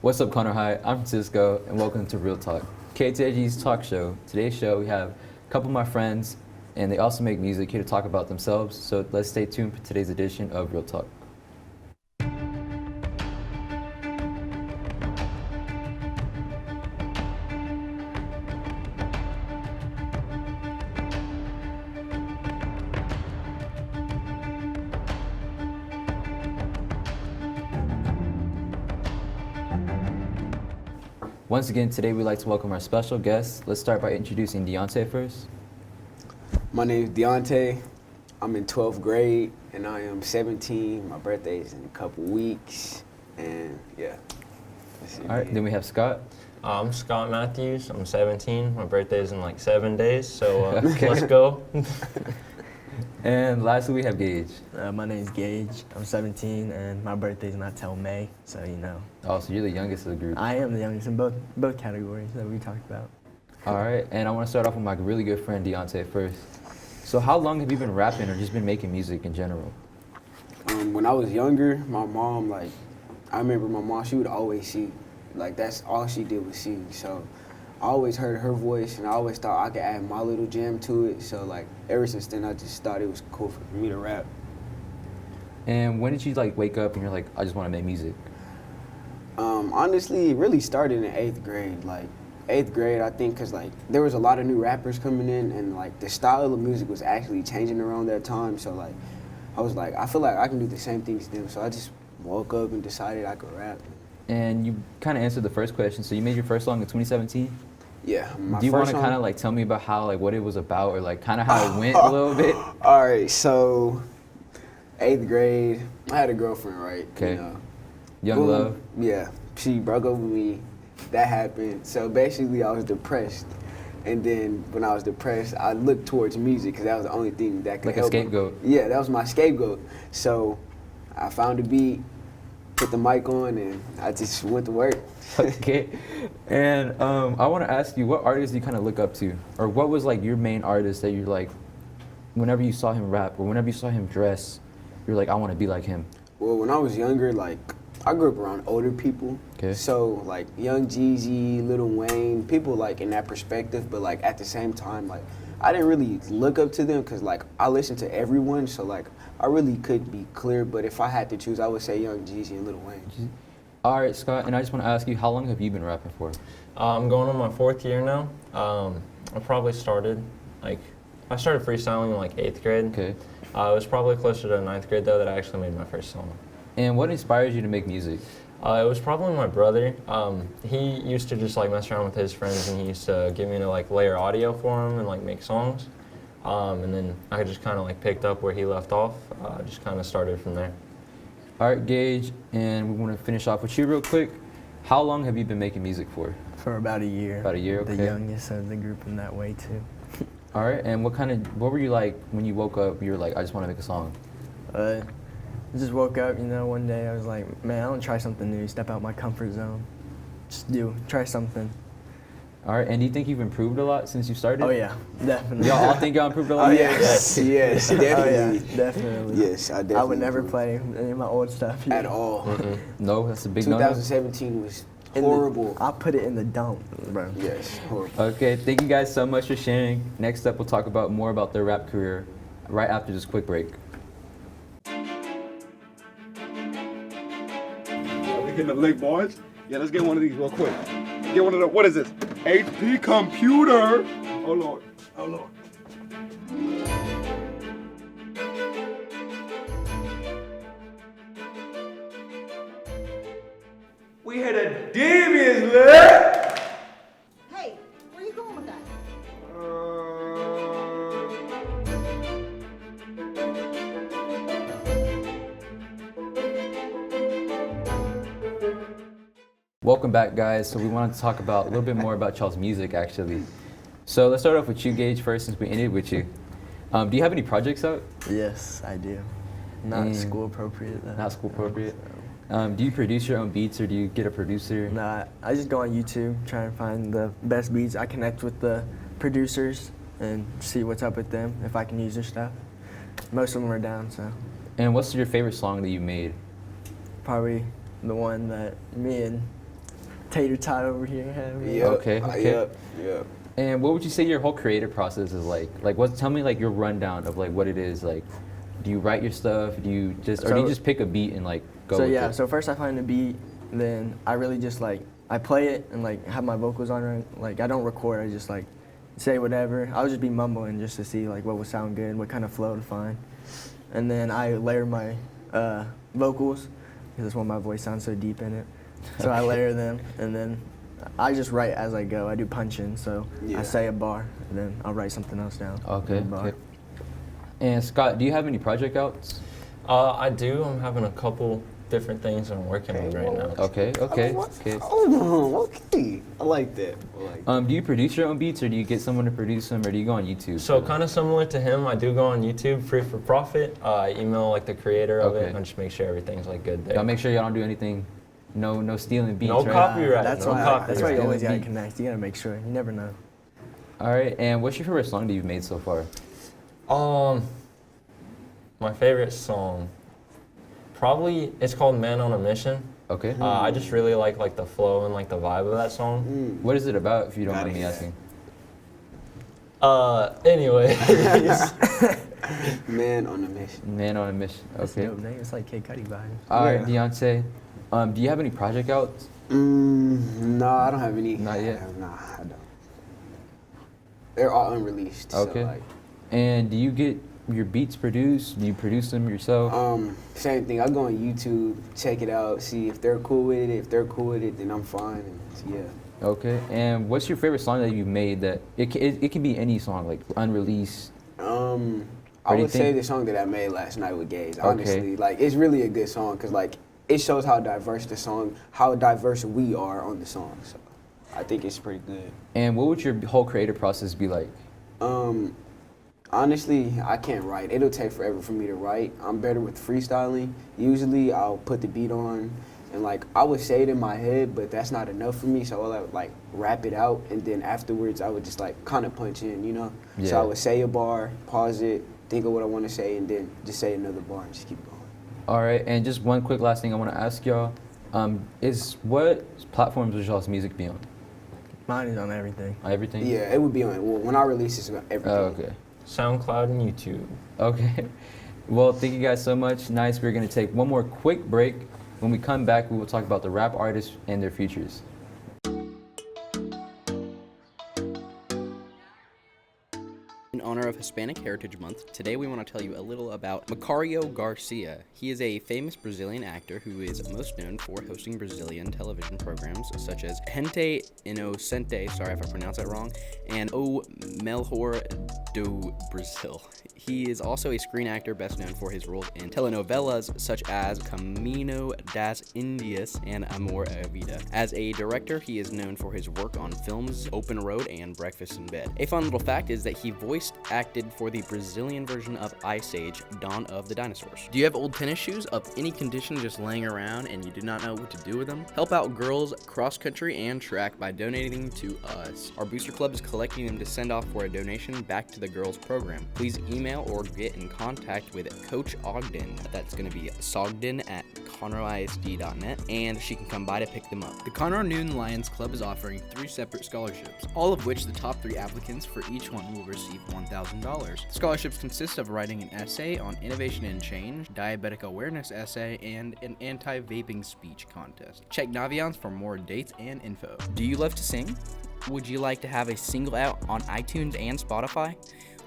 What's up, Connor? Hi, I'm Francisco, and welcome to Real Talk, KTIG's talk show. Today's show, we have a couple of my friends, and they also make music here to talk about themselves. So let's stay tuned for today's edition of Real Talk. Once again, today we'd like to welcome our special guests. Let's start by introducing Deontay first. My name is Deontay. I'm in 12th grade, and I am 17. My birthday is in a couple weeks, and yeah. All right, then we have Scott. I'm Scott Matthews. I'm 17. My birthday is in like 7 days, so Okay. let's go. And lastly, we have Gage. My name's Gage. I'm 17, and my birthday's not till May, so you know. Oh, so you're the youngest of the group. I am the youngest in both categories that we talked about. All right, and I want to start off with my really good friend Deontay first. So how long have you been rapping or just been making music in general? When I was younger, my mom, I remember my mom, she would always sing. That's all she did was sing. So I always heard her voice, and I always thought I could add my little jam to it. So, ever since then, I just thought it was cool for me to rap. And when did you wake up and you're like, I just want to make music? Honestly, it really started in 8th grade. 8th grade, I think, because there was a lot of new rappers coming in, and the style of music was actually changing around that time. So I was like, I feel like I can do the same thing as them. So I just woke up and decided I could rap. And you kind of answered the first question. So you made your first song in 2017? Yeah. Do you want to kind of tell me about how what it was about, or kind of how it went a little bit? All right, so 8th grade, I had a girlfriend, right? Okay. You know. Young Boom. love. Yeah, she broke up with me. That happened. So basically, I was depressed. And then when I was depressed, I looked towards music because that was the only thing that could Like a help me. scapegoat. Yeah, that was my scapegoat. So I found a beat, put the mic on, and I just went to work. Okay. And I want to ask you, what artists do you kind of look up to? Or what was your main artist that you're whenever you saw him rap or whenever you saw him dress, you're like, I want to be like him? Well, when I was younger, I grew up around older people. Okay. So Young Jeezy, Lil Wayne, people in that perspective, but at the same time, I didn't really look up to them because I listened to everyone, so I really could be clear, but if I had to choose, I would say Young Jeezy and Lil Wayne. All right, Scott, and I just want to ask you, how long have you been rapping for? I'm going on my 4th year now. I probably started, I started freestyling in 8th grade. Okay. It was probably closer to 9th grade though that I actually made my first song. And what inspires you to make music? It was probably my brother. He used to just mess around with his friends, and he used to get me to layer audio for him and make songs. And then I just kind of picked up where he left off. Just kind of started from there. All right, Gage, and we want to finish off with you real quick. How long have you been making music for? For about a year. About a year, okay. The youngest of the group in that way, too. All right, and what were you like when you woke up? You were like, I just want to make a song. I just woke up, one day I was like, man, I want to try something new, step out my comfort zone. Try something. All right, and do you think you've improved a lot since you started? Oh yeah, definitely. Y'all all think y'all improved a lot? Oh, yes, yes, definitely. Oh yeah, definitely. Yes, I definitely. I would never improved. play any of my old stuff. At all. No, that's a big no. 2017 was horrible. I'll put it in the dump, bro. Yes, horrible. Okay, thank you guys so much for sharing. Next up, we'll talk about more about their rap career right after this quick break. We getting the lick, boys. Yeah, let's get one of these real quick. Get one of the, what is this? HP computer. Oh, Lord. Oh, Lord. We had a devious lick. Hey, where you going with that? Welcome back, guys. So we wanted to talk about a little bit more about y'all's music, actually. So let's start off with you, Gage, first, since we ended with you. Do you have any projects out? Yes, I do. Not school appropriate though. Not school appropriate. Do you produce your own beats, or do you get a producer? Nah, I just go on YouTube, try and find the best beats. I connect with the producers and see what's up with them, if I can use their stuff. Most of them are down, so. And what's your favorite song that you made? Probably the one that me and tater tot over here. Yep. Okay. Yep. And what would you say your whole creative process is like? Like, tell me like your rundown of like what it is. Like, do you write your stuff? Do you just pick a beat and like go? So with yeah, it? so first I find a beat, then I really just like I play it and like have my vocals on it. Like I don't record, I just like say whatever. I would just be mumbling just to see like what would sound good, what kind of flow to find, and then I layer my vocals because that's why my voice sounds so deep in it. So I layer them, and then I just write as I go. I do punch-in, so I say a bar, and then I'll write something else down. Okay. And Scott, do you have any project outs? I do. I'm having a couple different things I'm working on right now. Okay. Oh, okay. I like that. Do you produce your own beats, or do you get someone to produce them, or do you go on YouTube? So kind of similar to him, I do go on YouTube, free for profit. I email like the creator of it Okay. and just make sure everything's like good there. Y'all make sure y'all don't do anything. No stealing beats. No right? copyright. That's no why. copyright. That's why you always gotta Beat. connect. You gotta make sure. You never know. All right. And what's your favorite song that you've made so far? My favorite song, probably it's called "Man on a Mission." Okay. I just really like the flow and like the vibe of that song. What is it about, if you don't mind me asking? Anyway, Man on a mission. Man on a mission. That's Okay. dope name. It's like KTIG vibes. All right, Deontay. Do you have any project outs? No, I don't have any. Not yet? Nah, I don't. They're all unreleased. Okay. So like, And do you get your beats produced? Do you produce them yourself? same thing. I go on YouTube, check it out, see if they're cool with it. If they're cool with it, then I'm fine. And yeah. Okay. And what's your favorite song that you've made that it can be any song, like unreleased? I would say the song that I made last night with Gaze. Honestly, like it's really a good song because like it shows how diverse how diverse we are on the song. So I think it's pretty good. And what would your whole creative process be like? Honestly, I can't write. It'll take forever for me to write. I'm better with freestyling. Usually, I'll put the beat on, and like I would say it in my head, but that's not enough for me. So I would like rap it out, and then afterwards, I would just like kind of punch in, you know. Yeah. So I would say a bar, pause it, think of what I want to say, and then just say another bar and just keep going. All right. And just one quick last thing I want to ask y'all is what platforms would y'all's music be on? Mine is on everything. Everything? Yeah, it would be on. Well, when I release, it's on everything. Oh, okay. SoundCloud and YouTube. Okay. Well, thank you guys so much. Nice. We're going to take one more quick break. When we come back, we will talk about the rap artists and their futures. In honor of Hispanic Heritage Month, today we want to tell you a little about Macario Garcia. He is a famous Brazilian actor who is most known for hosting Brazilian television programs such as Gente Inocente, sorry if I pronounced that wrong, and O Melhor do Brazil. He is also a screen actor best known for his roles in telenovelas such as Camino das Indias and Amor a Vida. As a director, he is known for his work on films Open Road and Breakfast in Bed. A fun little fact is that he voice acted for the Brazilian version of Ice Age, Dawn of the Dinosaurs. Do you have old tennis shoes of any condition just laying around and you do not know what to do with them? Help out girls cross country and track by donating to us. Our booster club is collecting them to send off for a donation back to the girls program. Please email or get in contact with Coach Ogden. That's going to be sogden@conroeisd.net, and she can come by to pick them up. The Conroe Noon Lions Club is offering 3 separate scholarships, all of which the top 3 applicants for each one will receive $1,000. Scholarships consist of writing an essay on innovation and change, diabetic awareness essay, and an anti-vaping speech contest. Check Naviance for more dates and info. Do you love to sing? Would you like to have a single out on iTunes and Spotify?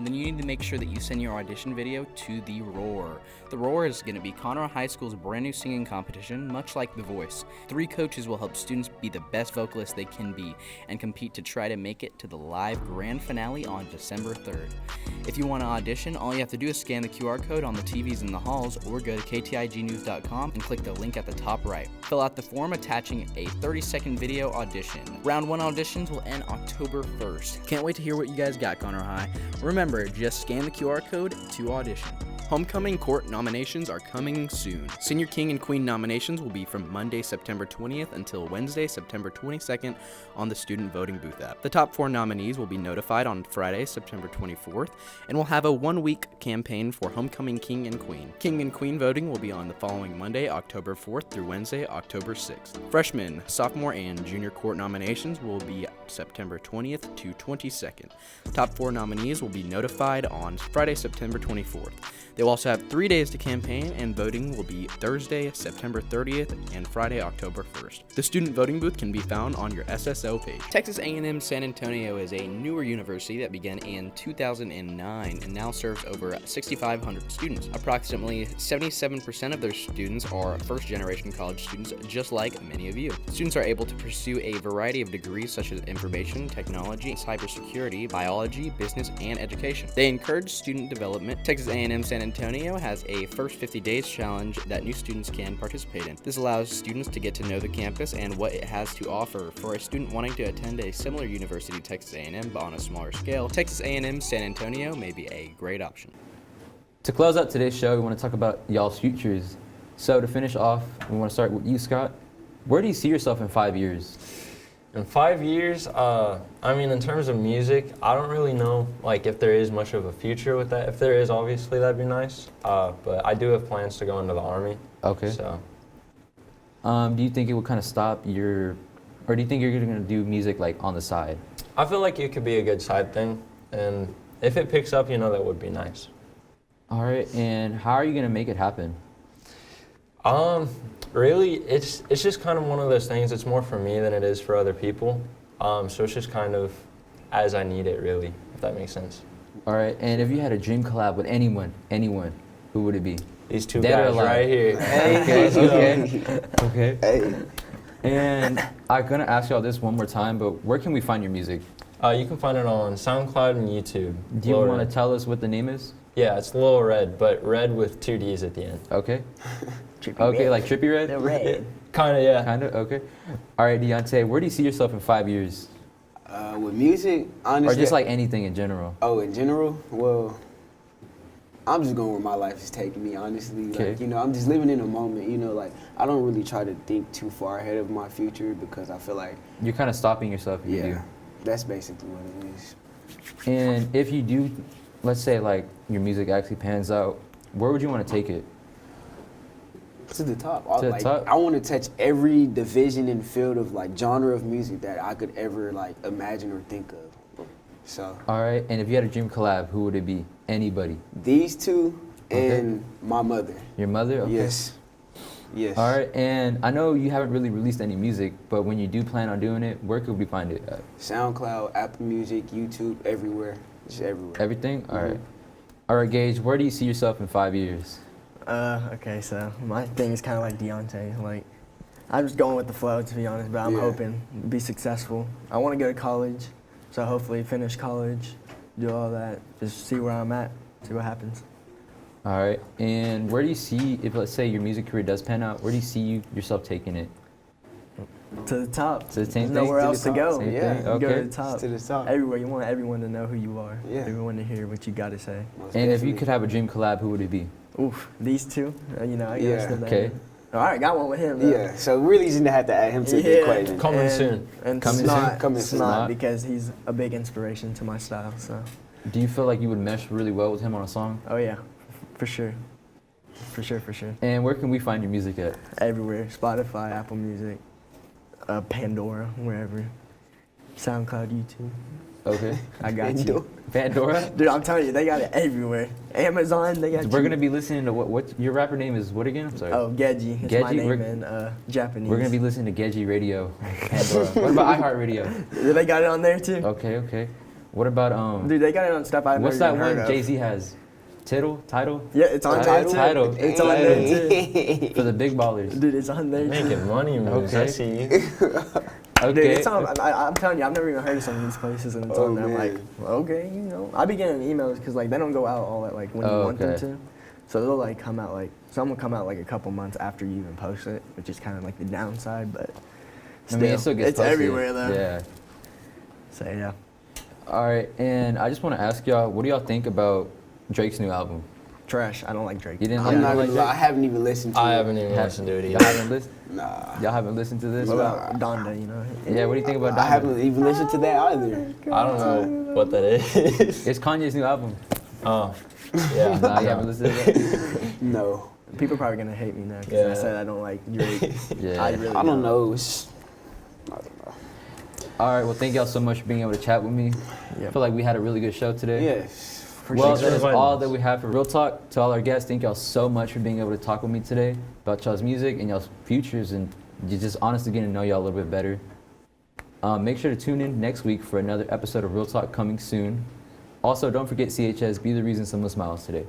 Then you need to make sure that you send your audition video to The Roar. The Roar is going to be Conroe High School's brand new singing competition, much like The Voice. 3 coaches will help students be the best vocalists they can be and compete to try to make it to the live grand finale on December 3rd. If you want to audition, all you have to do is scan the QR code on the TVs in the halls or go to ktignews.com and click the link at the top right. Fill out the form attaching a 30-second video audition. Round 1 auditions will end October 1st. Can't wait to hear what you guys got, Conroe High. Remember, just scan the QR code to audition. Homecoming court nominations are coming soon. Senior King and Queen nominations will be from Monday, September 20th until Wednesday, September 22nd on the student voting booth app. The top 4 nominees will be notified on Friday, September 24th, and will have a 1-week campaign for Homecoming King and Queen. King and Queen voting will be on the following Monday, October 4th through Wednesday, October 6th. Freshman, sophomore, and junior court nominations will be September 20th to 22nd. Top 4 nominees will be notified on Friday, September 24th. They will also have 3 days to campaign, and voting will be Thursday, September 30th, and Friday, October 1st. The student voting booth can be found on your SSO page. Texas A&M San Antonio is a newer university that began in 2009 and now serves over 6,500 students. Approximately 77% of their students are first-generation college students, just like many of you. Students are able to pursue a variety of degrees such as information, technology, cybersecurity, biology, business, and education. They encourage student development. Texas A&M San Antonio has a first 50 days challenge that new students can participate in. This allows students to get to know the campus and what it has to offer. For a student wanting to attend a similar university to Texas A&M but on a smaller scale, Texas A&M San Antonio may be a great option. To close out today's show, we want to talk about y'all's futures. So to finish off, we want to start with you, Scott. Where do you see yourself in 5 years? In 5 years, I mean, in terms of music, I don't really know, like, if there is much of a future with that. If there is, obviously, that'd be nice. But I do have plans to go into the Army. Okay. So. Do you think it would kind of stop your, or do you think you're going to do music, like, on the side? I feel like it could be a good side thing. And if it picks up, you know, that would be nice. All right, and how are you going to make it happen? Really, it's just kind of one of those things. It's more for me than it is for other people. So it's just kind of as I need it, really, if that makes sense. All right, and if you had a dream collab with anyone, who would it be? These two Dead or guys alive? right here. Okay. Hey. And I'm going to ask y'all this one more time, but where can we find your music? You can find it on SoundCloud and YouTube. Do you Lil want Red. to tell us what the name is? Yeah, it's Lil Red, but red with 2 D's at the end. Okay. Trippy Okay, Red. like Trippy Red? The red. Kind of, yeah. Kind of, okay. All right, Deontay, where do you see yourself in 5 years? With music, honestly. Or just like anything in general? Oh, in general? Well, I'm just going where my life is taking me, honestly. Okay. Like, you know, I'm just living in the moment, you know, like, I don't really try to think too far ahead of my future because I feel like, You're kind of stopping yourself if you do. that's basically what it is. And if you do, let's say like your music actually pans out, where would you want to take it? To the top. To the like, top? I want to touch every division and field of like genre of music that I could ever like imagine or think of. So All right, and if you had a dream collab, who would it be? Anybody? these two and my mother. Your mother? Okay. Yes. Yes. All right, and I know you haven't really released any music, but when you do plan on doing it, where could we find it at? SoundCloud, Apple Music, YouTube, everywhere. Just everywhere. Everything? All right. Mhm. All right, Gage, where do you see yourself in 5 years? Okay, so my thing is kind of like Deontay. Like, I'm just going with the flow, to be honest, but I'm Yeah. hoping to be successful. I want to go to college, so hopefully finish college, do all that, just see where I'm at, see what happens. All right, and where do you see, if let's say your music career does pan out, where do you see yourself taking it? To the top. To the same There's thing? nowhere To the else to top. go. Same Yeah. thing? You go Okay. to the top. To the top. Everywhere. You want everyone to know who you are. Yeah. Everyone to hear what you got to say. Most And if you definitely. could have a dream collab, who would it be? Oof, these two. You know, I gotta Yeah. step that Okay. in. All right, got one with him. Though. Yeah, so we really just didn't have to add him to the Yeah. equation. Coming soon. And Coming Snot, soon? Coming soon. Snot, Snot. because he's a big inspiration to my style. So, Do you feel like you would mesh really well with him on a song? oh yeah, for sure, for sure. And where can we find your music at? Everywhere. Spotify, Apple Music, Pandora, wherever. SoundCloud, YouTube. Okay. I got Pandora. you. Pandora? Dude, I'm telling you, they got it everywhere. Amazon, they got We're you. gonna be listening to what your rapper name is what again? I'm sorry. Oh, Geji. It's my Geji, name we're- in Japanese. We're gonna be listening to Geji Radio. Pandora. What about iHeartRadio? They got it on there too. Okay. What about Dude, they got it on stuff I've what's never that even one heard of. Jay-Z has? Title? Yeah, it's on there too. Title. It's on there too. For the big ballers. Dude, it's on there too. Making money moves. I Okay. see you. Okay. Dude, it's on, I'm telling you, I've never even heard of some of these places, and it's Oh, on there. I'm like, man. well, okay, you know. I be getting emails because like they don't go out all at like when you Oh, want them okay. to, so they'll like come out like some will come out like a couple months after you even post it, which is kind of like the downside, but I mean, it still gets it's posted. everywhere though. Yeah. So yeah, All right, and I just want to ask y'all, what do y'all think about Drake's new album? Trash. I don't like Drake. You didn't I'm not like gonna lie, I Drake? haven't even listened to it. I haven't even Have- listened to it Y'all either. haven't listened? Nah. Y'all haven't listened to this? What about Donda, you know? Yeah, what do you think about I Donda? haven't even listened to that either. I don't know what that is. It's Kanye's new album. Oh, yeah. Nah, you haven't listened to that? No. People are probably gonna hate me now because Yeah. I said I don't like Drake. Yeah. I really I don't know. It's, I don't know. All right, well, thank y'all so much for being able to chat with me. I Yep. feel like we had a really good show today. Yes. Well, Thanks for that is inviting all us. that we have for Real Talk. To all our guests, thank y'all so much for being able to talk with me today about y'all's music and y'all's futures and just honestly getting to know y'all a little bit better. Make sure to tune in next week for another episode of Real Talk coming soon. Also, don't forget CHS, be the reason someone smiles today.